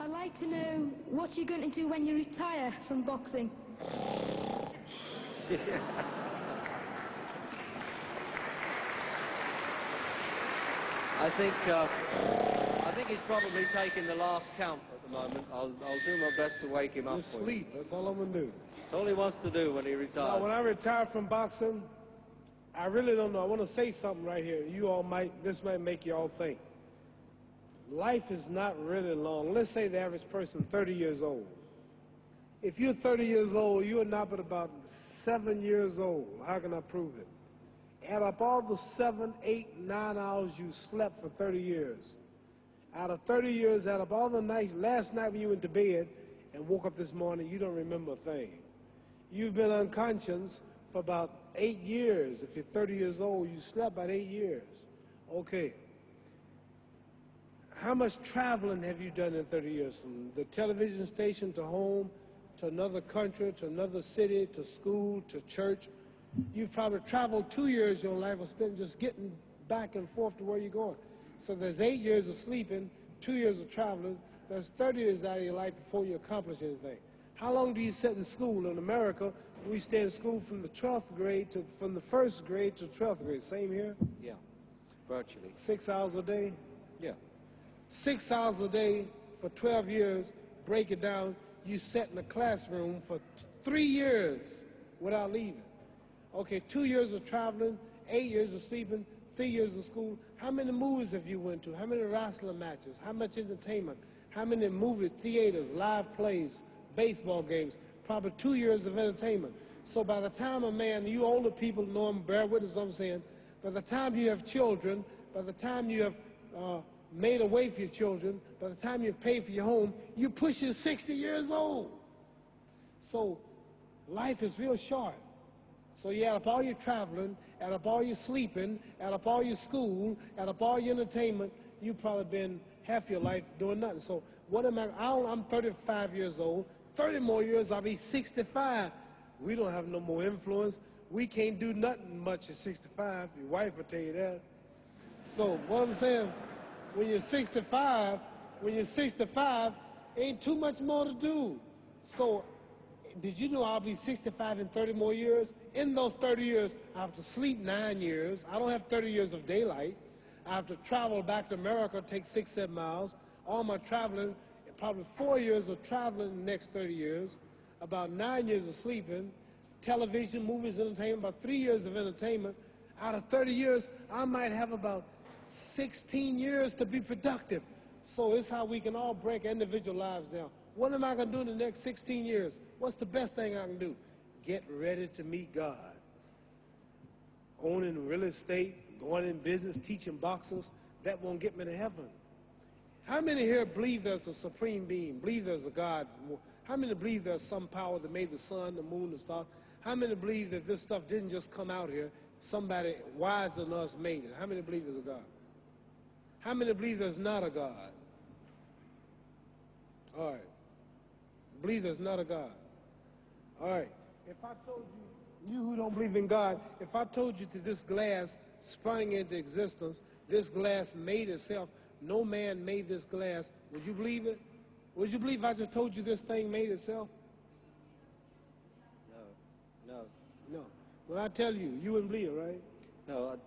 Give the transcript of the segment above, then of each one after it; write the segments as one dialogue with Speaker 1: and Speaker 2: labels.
Speaker 1: I'd like to know what you're going to do when you retire from boxing.
Speaker 2: I think he's probably taking the last count at the moment. I'll do my best to wake him up
Speaker 3: Just
Speaker 2: for
Speaker 3: sleep.
Speaker 2: you.
Speaker 3: That's all I'm going to do.
Speaker 2: That's all he wants to do when he retires.
Speaker 3: Now, when I retire from boxing, I really don't know. I want to say something right here. This might make you all think. Life is not really long. Let's say the average person 30 years old. If you're 30 years old, you are not but about 7 years old. How can I prove it? Add up all the 7, 8, 9 hours you slept for 30 years. Out of 30 years, add up all the nights, last night when you went to bed and woke up this morning, you don't remember a thing. You've been unconscious for about 8 years. If you're 30 years old, you slept about 8 years. Okay. How much traveling have you done in 30 years? From the television station to home, to another country, to another city, to school, to church. You've probably traveled 2 years of your life or spent just getting back and forth to where you're going. So there's 8 years of sleeping, 2 years of traveling. There's 30 years out of your life before you accomplish anything. How long do you sit in school? In America, we stay in school from the 12th grade from the 1st grade to 12th grade. Same here?
Speaker 2: Yeah, virtually.
Speaker 3: 6 hours a day?
Speaker 2: Yeah.
Speaker 3: 6 hours a day for 12 years, break it down, you sat in the classroom for 3 years without leaving. Okay, 2 years of traveling, 8 years of sleeping, 3 years of school. How many movies have you went to? How many wrestling matches? How much entertainment? How many movie theaters, live plays, baseball games? Probably 2 years of entertainment. So by the time a man, you older people know him, bear with us what I'm saying, by the time you have children, by the time you have made a way for your children, by the time you've paid for your home, you pushing 60 years old. So life is real short. So you add up all your traveling, add up all your sleeping, add up all your school, add up all your entertainment, you've probably been half your life doing nothing. So what am I'm 35 years old, 30 more years I'll be 65. We don't have no more influence. We can't do nothing much at 65. Your wife will tell you that. So what I'm saying, when you're 65, ain't too much more to do. So did you know I'll be 65 in 30 more years? In those 30 years, I have to sleep 9 years. I don't have 30 years of daylight. I have to travel back to America, take 6, 7 miles. All my traveling, probably 4 years of traveling in the next 30 years, about 9 years of sleeping, television, movies, entertainment, about 3 years of entertainment. Out of 30 years, I might have about 16 years to be productive. So it's how we can all break individual lives down. What am I going to do in the next 16 years? What's the best thing I can do? Get ready to meet God. Owning real estate, going in business, teaching boxers, that won't get me to heaven. How many here believe there's a supreme being, believe there's a God? How many believe there's some power that made the sun, the moon, the stars? How many believe that this stuff didn't just come out here? Somebody wiser than us made it. How many believe there's a God? How many believe there's not a God? All right. Believe there's not a God. All right. If I told you who don't believe in God, if I told you that this glass sprang into existence, this glass made itself, no man made this glass, would you believe it? Would you believe if I just told you this thing made itself? No. When I tell you, you wouldn't believe it, right?
Speaker 2: No,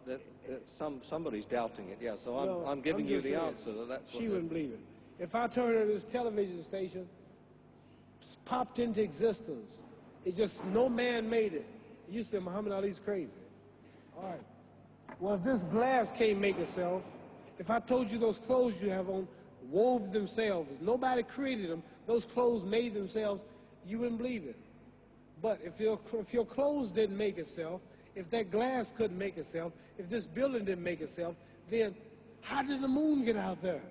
Speaker 2: somebody's doubting it, yeah, so I'm giving you the answer. That's
Speaker 3: she wouldn't believe it. If I told her this television station popped into existence, it just, no man made it, you say Muhammad Ali's crazy. All right. Well, if this glass can't make itself, if I told you those clothes you have on wove themselves, nobody created them, those clothes made themselves, you wouldn't believe it. But if your clothes didn't make itself, if that glass couldn't make itself, if this building didn't make itself, then how did the moon get out there?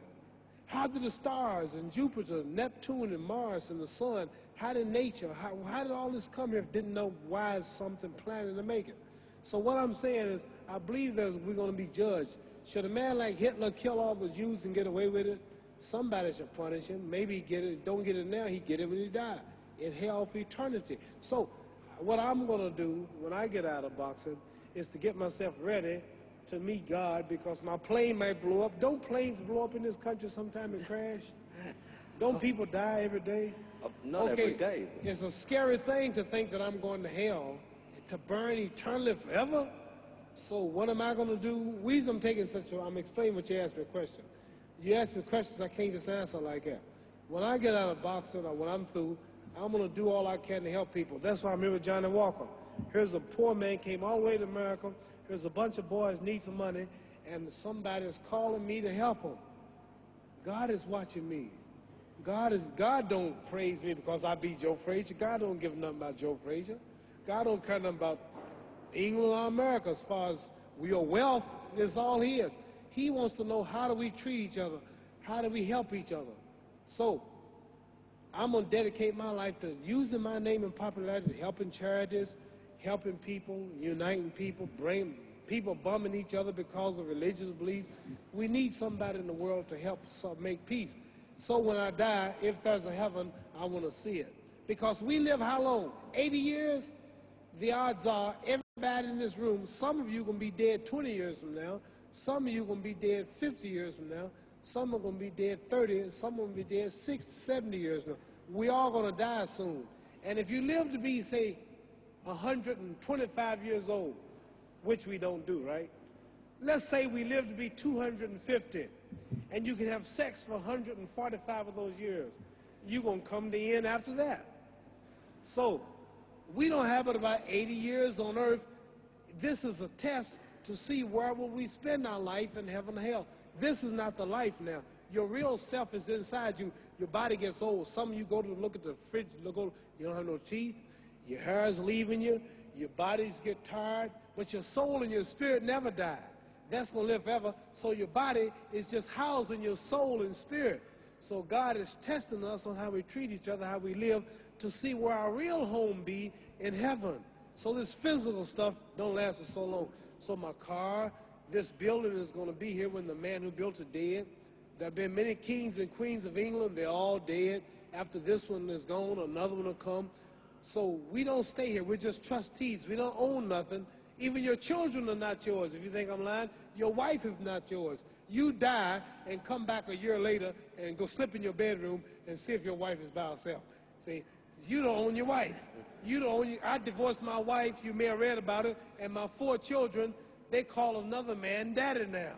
Speaker 3: How did the stars and Jupiter, Neptune and Mars and the sun, how did nature, how did all this come here if didn't know why is something planning to make it? So what I'm saying is, I believe we're going to be judged. Should a man like Hitler kill all the Jews and get away with it? Somebody should punish him. Maybe he get it, don't get it now, he get it when he died. In hell for eternity. So what I'm going to do when I get out of boxing is to get myself ready to meet God, because my plane might blow up. Don't planes blow up in this country sometime and crash? Don't people die every day?
Speaker 2: Not every day.
Speaker 3: It's a scary thing to think that I'm going to hell to burn eternally forever. So what am I going to do? Reason I'm taking I'm explaining what you asked me a question. You ask me questions I can't just answer like that. When I get out of boxing or when I'm through, I'm going to do all I can to help people. That's why I'm here with Johnny Walker. Here's a poor man, came all the way to America. Here's a bunch of boys need some money, and somebody is calling me to help them. God is watching me. God don't praise me because I beat Joe Frazier. God don't give nothing about Joe Frazier. God don't care nothing about England or America as far as your wealth is all his. He wants to know, how do we treat each other? How do we help each other? So I'm going to dedicate my life to using my name and popularity, helping charities, helping people, uniting people, bringing people bumming each other because of religious beliefs. We need somebody in the world to help make peace. So when I die, if there's a heaven, I want to see it. Because we live how long? 80 years? The odds are everybody in this room, some of you are going to be dead 20 years from now. Some of you are going to be dead 50 years from now. Some are going to be dead 30, and some are going to be dead 60, 70 years from now. We all going to die soon. And if you live to be, say, 125 years old, which we don't do, right? Let's say we live to be 250, and you can have sex for 145 of those years. You're going to come to the end after that. So we don't have but about 80 years on earth. This is a test to see where will we spend our life in heaven or hell. This is not the life now. Your real self is inside you. Your body gets old. Some of you go to look at the fridge, you don't have no teeth. Your hair is leaving you. Your bodies get tired. But your soul and your spirit never die. That's going to live forever. So your body is just housing your soul and spirit. So God is testing us on how we treat each other, how we live, to see where our real home be in heaven. So this physical stuff don't last for so long. So my car, this building is going to be here when the man who built it dead. There have been many kings and queens of England. They're all dead. After this one is gone, another one will come. So we don't stay here. We're just trustees. We don't own nothing. Even your children are not yours. If you think I'm lying, your wife is not yours. You die and come back a year later and go slip in your bedroom and see if your wife is by herself. See, you don't own your wife. You don't own I divorced my wife. You may have read about it. And my 4 children, they call another man daddy now.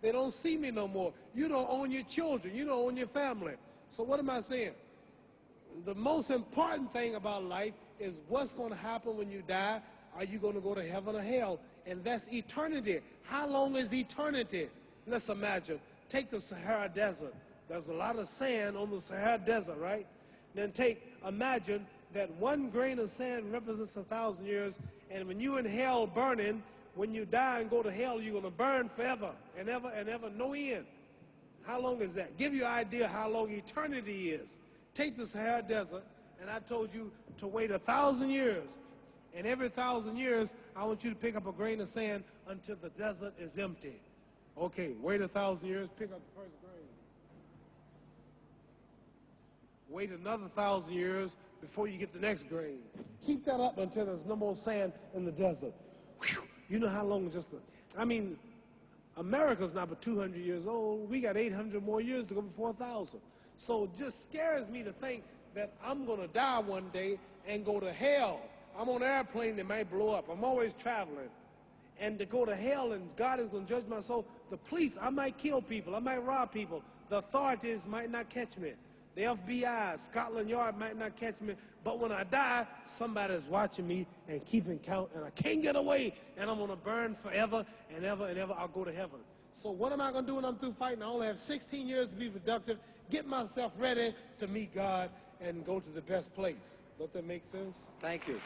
Speaker 3: They don't see me no more. You don't own your children. You don't own your family. So what am I saying? The most important thing about life is what's going to happen when you die. Are you going to go to heaven or hell? And that's eternity. How long is eternity? Let's imagine. Take the Sahara Desert. There's a lot of sand on the Sahara Desert, right? Then imagine that 1 grain of sand represents 1,000 years, and when you're in hell burning, when you die and go to hell, you're going to burn forever and ever and ever, no end. How long is that? Give you an idea how long eternity is. Take the Sahara Desert, and I told you to wait 1,000 years. And every 1,000 years, I want you to pick up a grain of sand until the desert is empty. Okay, wait 1,000 years, pick up the first grain. Wait another 1,000 years before you get the next grain. Keep that up until there's no more sand in the desert. Whew. You know how long America's not but 200 years old. We got 800 more years to go before 1,000. So it just scares me to think that I'm going to die one day and go to hell. I'm on an airplane that might blow up. I'm always traveling. And to go to hell and God is going to judge my soul. The police, I might kill people. I might rob people. The authorities might not catch me. The FBI, Scotland Yard might not catch me. But when I die, somebody's watching me and keeping count. And I can't get away. And I'm going to burn forever and ever and ever. I'll go to heaven. So what am I going to do when I'm through fighting? I only have 16 years to be productive. Get myself ready to meet God and go to the best place. Don't that make sense?
Speaker 2: Thank you.